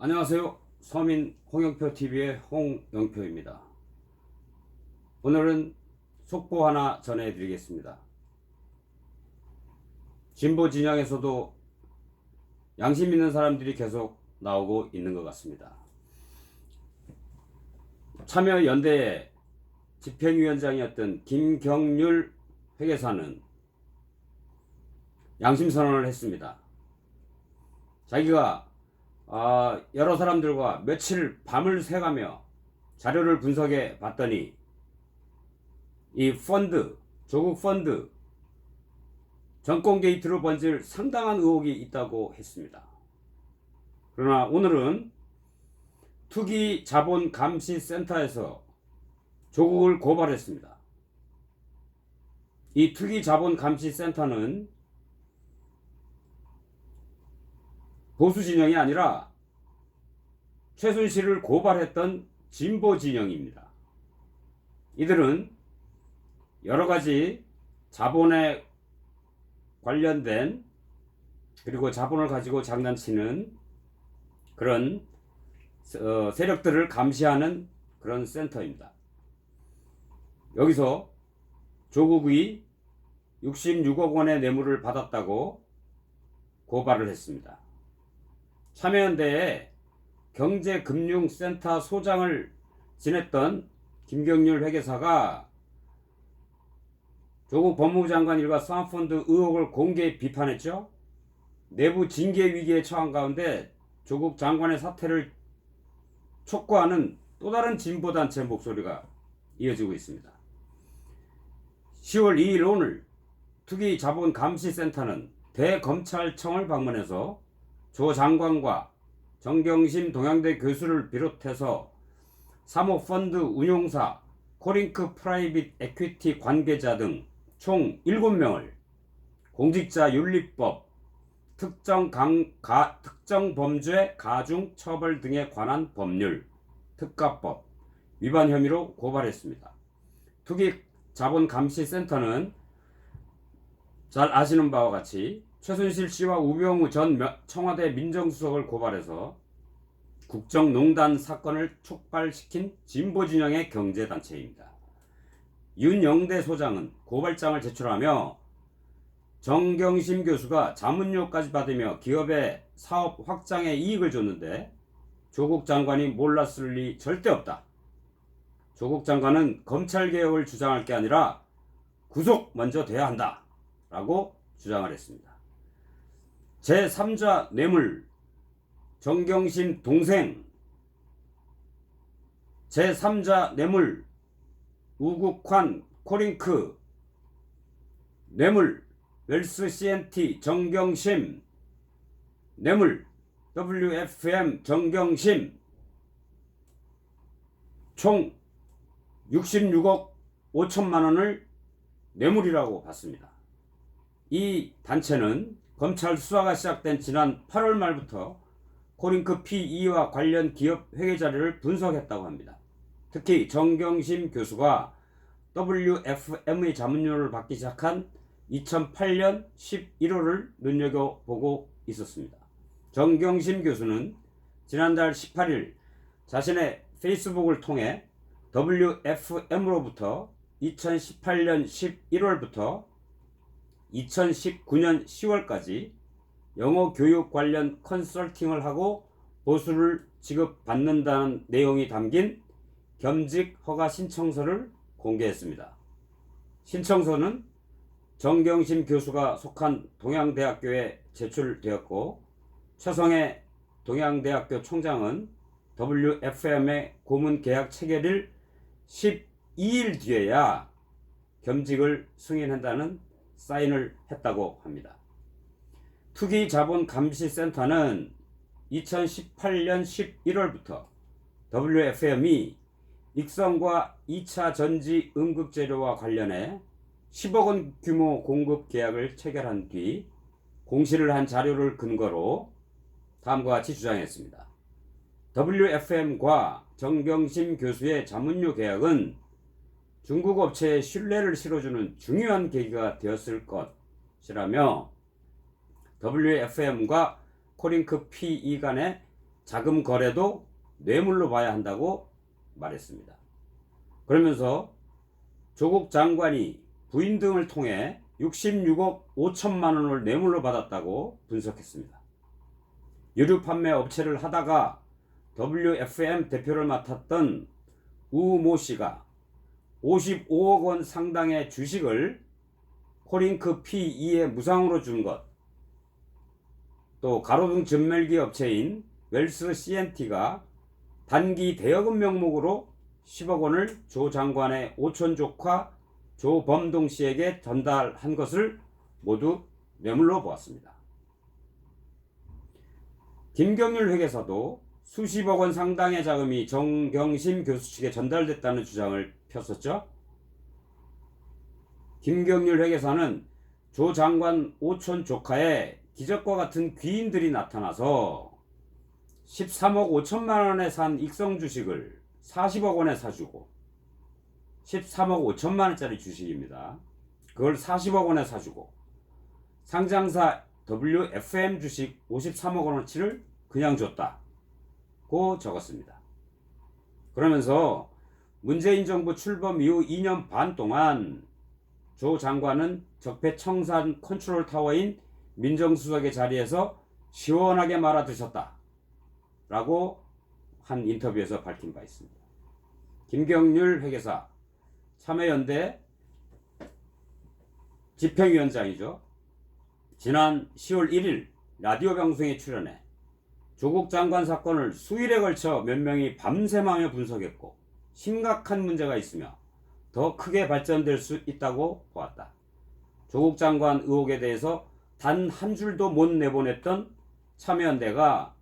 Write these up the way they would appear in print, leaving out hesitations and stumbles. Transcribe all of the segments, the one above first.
안녕하세요. 서민 홍영표TV의 홍영표입니다. 오늘은 속보 하나 전해드리겠습니다. 진보 진영에서도 양심 있는 사람들이 계속 나오고 있는 것 같습니다. 참여연대의 집행위원장이었던 김경률 회계사는 양심선언을 했습니다. 자기가 여러 사람들과 며칠 밤을 새가며 자료를 분석해 봤더니 이 조국 펀드 정권 게이트로 번질 상당한 의혹이 있다고 했습니다. 그러나 오늘은 투기자본감시센터에서 조국을 고발했습니다. 이 투기자본감시센터는 보수 진영이 아니라 최순실을 고발했던 진보 진영입니다. 이들은 여러 가지 자본에 관련된 그리고 자본을 가지고 장난치는 그런 세력들을 감시하는 그런 센터입니다. 여기서 조국이 66억 원의 뇌물을 받았다고 고발을 했습니다. 참여연대의 경제금융센터 소장을 지냈던 김경률 회계사가 조국 법무부 장관 일가 사모펀드 의혹을 공개 비판했죠. 내부 징계 위기에 처한 가운데 조국 장관의 사퇴를 촉구하는 또 다른 진보단체 목소리가 이어지고 있습니다. 10월 2일 오늘 투기자본감시센터는 대검찰청을 방문해서 조 장관과 정경심 동양대 교수를 비롯해서 사모펀드 운용사 코링크 프라이빗 에퀴티 관계자 등 총 7명을 공직자윤리법, 특정범죄 가중 처벌 등에 관한 법률, 특가법 위반 혐의로 고발했습니다. 투기자본감시센터는 잘 아시는 바와 같이 최순실 씨와 우병우 전 청와대 민정수석을 고발해서 국정농단 사건을 촉발시킨 진보진영의 경제단체입니다. 윤영대 소장은 고발장을 제출하며 정경심 교수가 자문료까지 받으며 기업의 사업 확장에 이익을 줬는데 조국 장관이 몰랐을 리 절대 없다. 조국 장관은 검찰개혁을 주장할 게 아니라 구속 먼저 돼야 한다. 라고 주장을 했습니다. 제3자 뇌물 정경심 동생, 제3자 뇌물 우국환 코링크 뇌물 웰스 CNT 정경심 뇌물 WFM 정경심 총 66억 5천만 원을 뇌물이라고 봤습니다. 이 단체는 검찰 수사가 시작된 지난 8월 말부터 코링크 PE와 관련 기업 회계 자료를 분석했다고 합니다. 특히 정경심 교수가 WFM의 자문료를 받기 시작한 2008년 11월을 눈여겨보고 있었습니다. 정경심 교수는 지난달 18일 자신의 페이스북을 통해 WFM으로부터 2018년 11월부터 2019년 10월까지 영어 교육 관련 컨설팅을 하고 보수를 지급받는다는 내용이 담긴 겸직 허가 신청서를 공개했습니다. 신청서는 정경심 교수가 속한 동양대학교에 제출되었고 최성해 동양대학교 총장은 WFM의 고문 계약 체결일 12일 뒤에야 겸직을 승인한다는 사인을 했다고 합니다. 투기자본감시센터는 2018년 11월부터 WFM이 익성과 2차 전지 응급재료와 관련해 10억 원 규모 공급 계약을 체결한 뒤 공시를 한 자료를 근거로 다음과 같이 주장했습니다. WFM과 정경심 교수의 자문료 계약은 중국 업체에 신뢰를 실어주는 중요한 계기가 되었을 것이라며 WFM과 코링크 PE 간의 자금 거래도 뇌물로 봐야 한다고 말했습니다. 그러면서 조국 장관이 부인 등을 통해 66억 5천만 원을 뇌물로 받았다고 분석했습니다. 유류 판매 업체를 하다가 WFM 대표를 맡았던 우 모 씨가 55억 원 상당의 주식을 코링크 P2에 무상으로 준 것, 또 가로등 전멸기 업체인 웰스 CNT가 단기 대여금 명목으로 10억 원을 조 장관의 오촌 조카 조범동 씨에게 전달한 것을 모두 뇌물로 보았습니다. 김경률 회계사도 수십억 원 상당의 자금이 정경심 교수 측에 전달됐다는 주장을 폈었죠. 김경률 회계사는 조 장관 오촌 조카의 기적과 같은 귀인들이 나타나서 13억 5천만 원에 산 익성 주식을 40억 원에 사주고, 13억 5천만 원짜리 주식입니다. 그걸 40억 원에 사주고, 상장사 WFM 주식 53억 원어치를 그냥 줬다고 적었습니다. 그러면서 문재인 정부 출범 이후 2년 반 동안 조 장관은 적폐청산 컨트롤 타워인 민정수석의 자리에서 시원하게 말아드셨다 라고 한 인터뷰에서 밝힌 바 있습니다. 김경률 회계사, 참여연대 집행위원장이죠. 지난 10월 1일 라디오 방송에 출연해 조국 장관 사건을 수일에 걸쳐 몇 명이 밤샘하며 분석했고 심각한 문제가 있으며 더 크게 발전될 수 있다고 보았다. 조국 장관 의혹에 대해서 단 한 줄도 못 내보냈던 참여연대가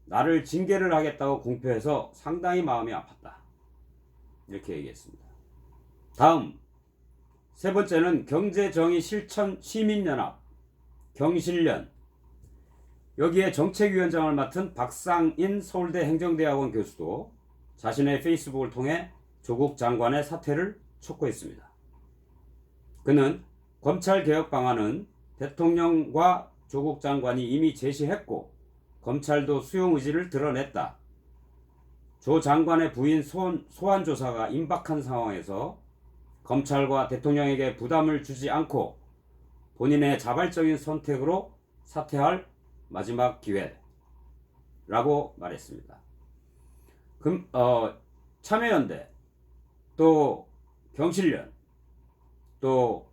나를 징계를 하겠다고 공표해서 상당히 마음이 아팠다. 이렇게 얘기했습니다. 다음, 세 번째는 경제정의실천시민연합, 경실련. 여기에 정책위원장을 맡은 박상인 서울대 행정대학원 교수도 자신의 페이스북을 통해 조국 장관의 사퇴를 촉구했습니다. 그는 검찰개혁 방안은 대통령과 조국 장관이 이미 제시했고 검찰도 수용 의지를 드러냈다. 조 장관의 부인 소환 조사가 임박한 상황에서 검찰과 대통령에게 부담을 주지 않고 본인의 자발적인 선택으로 사퇴할 마지막 기회라고 말했습니다. 참여연대, 또 경실련, 또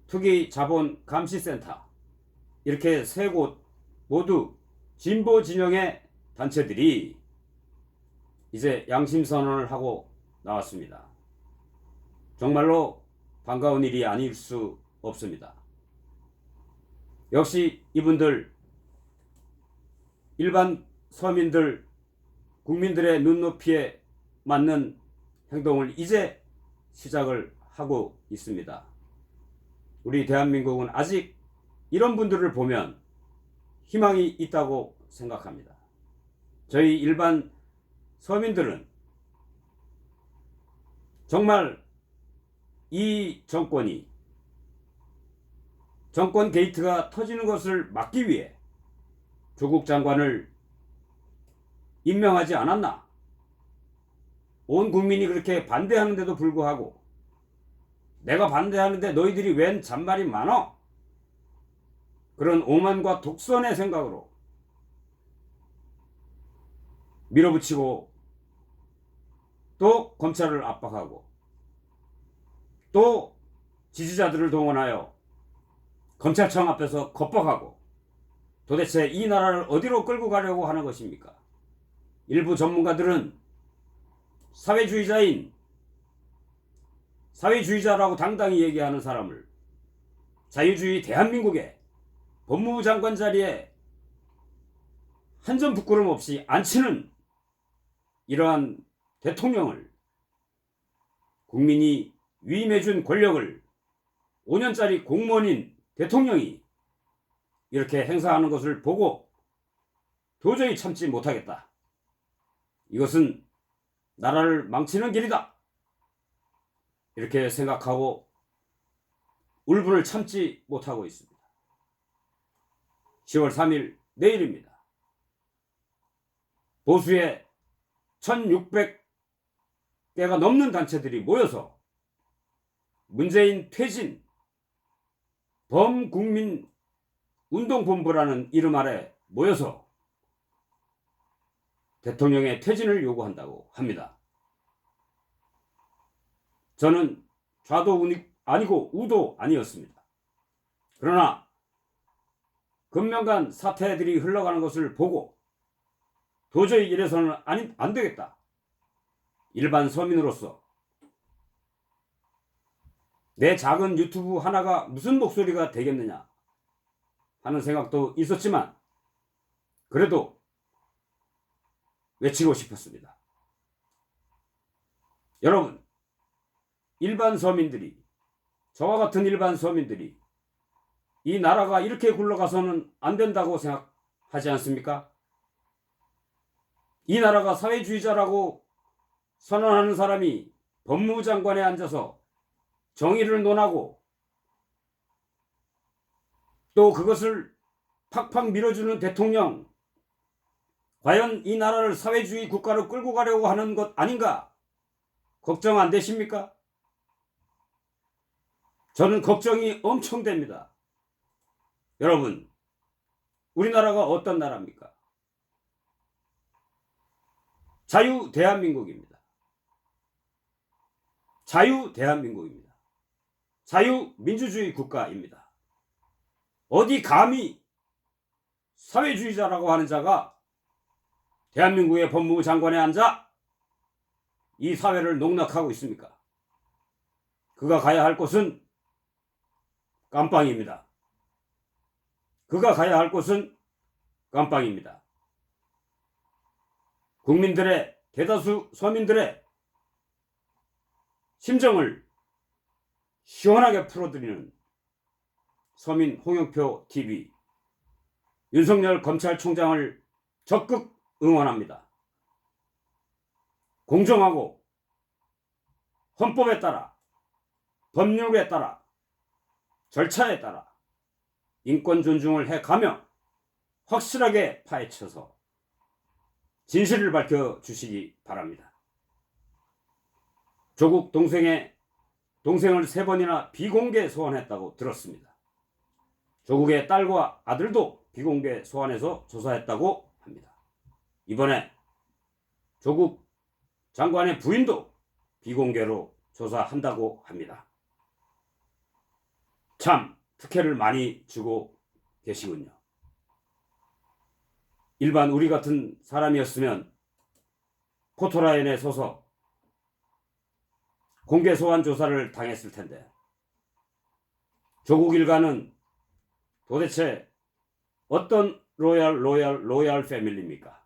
투기자본감시센터, 이렇게 세 곳 모두 진보 진영의 단체들이 이제 양심선언을 하고 나왔습니다. 정말로 반가운 일이 아닐 수 없습니다. 역시 이분들 일반 서민들, 국민들의 눈높이에 맞는 행동을 이제 시작을 하고 있습니다. 우리 대한민국은 아직 이런 분들을 보면 희망이 있다고 생각합니다. 저희 일반 서민들은 정말 이 정권이 정권 게이트가 터지는 것을 막기 위해 조국 장관을 임명하지 않았나? 온 국민이 그렇게 반대하는데도 불구하고 내가 반대하는데 너희들이 웬 잔말이 많어? 그런 오만과 독선의 생각으로 밀어붙이고 또 검찰을 압박하고 또 지지자들을 동원하여 검찰청 앞에서 겁박하고 도대체 이 나라를 어디로 끌고 가려고 하는 것입니까? 일부 전문가들은 사회주의자라고 당당히 얘기하는 사람을 자유주의 대한민국의 법무부 장관 자리에 한 점 부끄럼 없이 앉히는 이러한 대통령을, 국민이 위임해준 권력을 5년짜리 공무원인 대통령이 이렇게 행사하는 것을 보고 도저히 참지 못하겠다. 이것은 나라를 망치는 길이다. 이렇게 생각하고 울분을 참지 못하고 있습니다. 10월 3일 내일입니다. 보수의 1600개가 넘는 단체들이 모여서 문재인 퇴진 범국민 운동본부라는 이름 아래 모여서 대통령의 퇴진을 요구한다고 합니다. 저는 좌도 아니고 우도 아니었습니다. 그러나 금명간 사태들이 흘러가는 것을 보고 도저히 이래서는 안 되겠다. 일반 서민으로서 내 작은 유튜브 하나가 무슨 목소리가 되겠느냐 하는 생각도 있었지만 그래도 외치고 싶었습니다. 여러분, 일반 서민들이, 저와 같은 일반 서민들이 이 나라가 이렇게 굴러가서는 안 된다고 생각하지 않습니까? 이 나라가 사회주의자라고 선언하는 사람이 법무부 장관에 앉아서 정의를 논하고 또 그것을 팍팍 밀어주는 대통령, 과연 이 나라를 사회주의 국가로 끌고 가려고 하는 것 아닌가? 걱정 안 되십니까? 저는 걱정이 엄청 됩니다. 여러분, 우리나라가 어떤 나라입니까? 자유 대한민국입니다. 자유 대한민국입니다. 자유민주주의 국가입니다. 어디 감히 사회주의자라고 하는 자가 대한민국의 법무부 장관에 앉아 이 사회를 농락하고 있습니까? 그가 가야 할 곳은 깜빵입니다. 그가 가야 할 곳은 깜빵입니다. 국민들의, 대다수 서민들의 심정을 시원하게 풀어드리는 서민 홍영표 TV, 윤석열 검찰총장을 적극 응원합니다. 공정하고 헌법에 따라, 법률에 따라, 절차에 따라 인권 존중을 해가며 확실하게 파헤쳐서 진실을 밝혀주시기 바랍니다. 조국 동생을 3번이나 비공개 소환했다고 들었습니다. 조국의 딸과 아들도 비공개 소환해서 조사했다고 합니다. 이번에 조국 장관의 부인도 비공개로 조사한다고 합니다. 참 특혜를 많이 주고 계시군요. 일반 우리 같은 사람이었으면 포토라인에 서서 공개 소환 조사를 당했을 텐데 조국 일가는 도대체 어떤 로얄 패밀리입니까?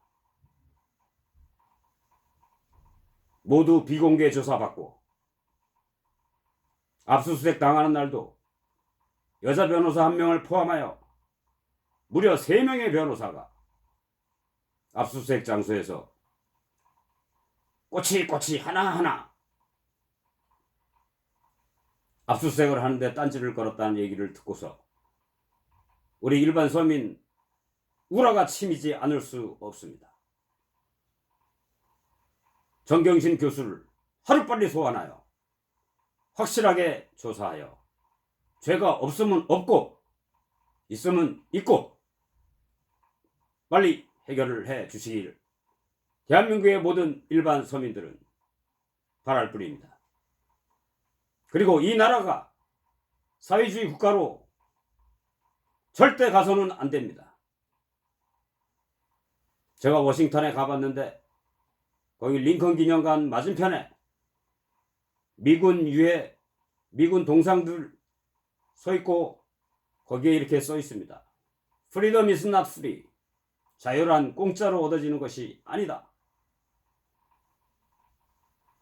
모두 비공개 조사받고 압수수색 당하는 날도 여자 변호사 1명을 포함하여 무려 3명의 변호사가 압수수색 장소에서 꼬치꼬치 하나하나 압수수색을 하는데 딴지를 걸었다는 얘기를 듣고서 우리 일반 서민 우라가 치미지 않을 수 없습니다. 정경심 교수를 하루빨리 소환하여 확실하게 조사하여 죄가 없으면 없고 있으면 있고 빨리 해결을 해 주시길 대한민국의 모든 일반 서민들은 바랄 뿐입니다. 그리고 이 나라가 사회주의 국가로 절대 가서는 안 됩니다. 제가 워싱턴에 가봤는데 거기 링컨 기념관 맞은편에 미군 동상들 서 있고 거기에 이렇게 써 있습니다. Freedom is not free. 자유란 공짜로 얻어지는 것이 아니다.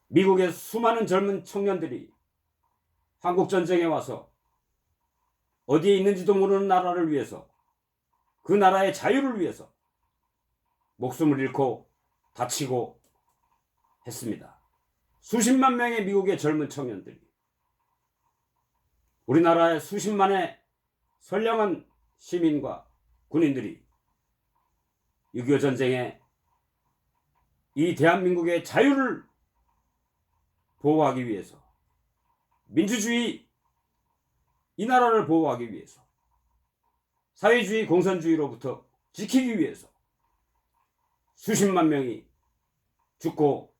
미국의 수많은 젊은 청년들이 한국전쟁에 와서 어디에 있는지도 모르는 나라를 위해서 그 나라의 자유를 위해서 목숨을 잃고 다치고 했습니다. 수십만 명의 미국의 젊은 청년들이 우리나라의 수십만의 선량한 시민과 군인들이 6.25 전쟁에 이 대한민국의 자유를 보호하기 위해서, 민주주의 이 나라를 보호하기 위해서, 사회주의 공산주의로부터 지키기 위해서 수십만 명이 죽고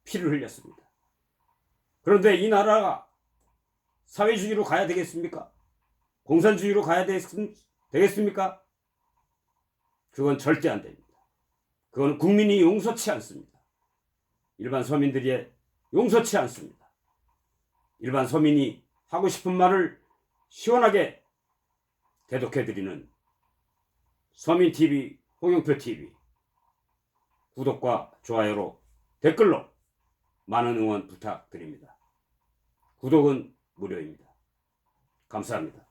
피를 흘렸습니다. 그런데 이 나라가 사회주의로 가야 되겠습니까? 공산주의로 가야 되겠습니까? 그건 절대 안 됩니다. 그건 국민이 용서치 않습니다. 일반 서민들이 용서치 않습니다. 일반 서민이 하고 싶은 말을 시원하게 대독해드리는 서민TV, 홍영표TV 구독과 좋아요로 댓글로 많은 응원 부탁드립니다. 구독은 무료입니다. 감사합니다.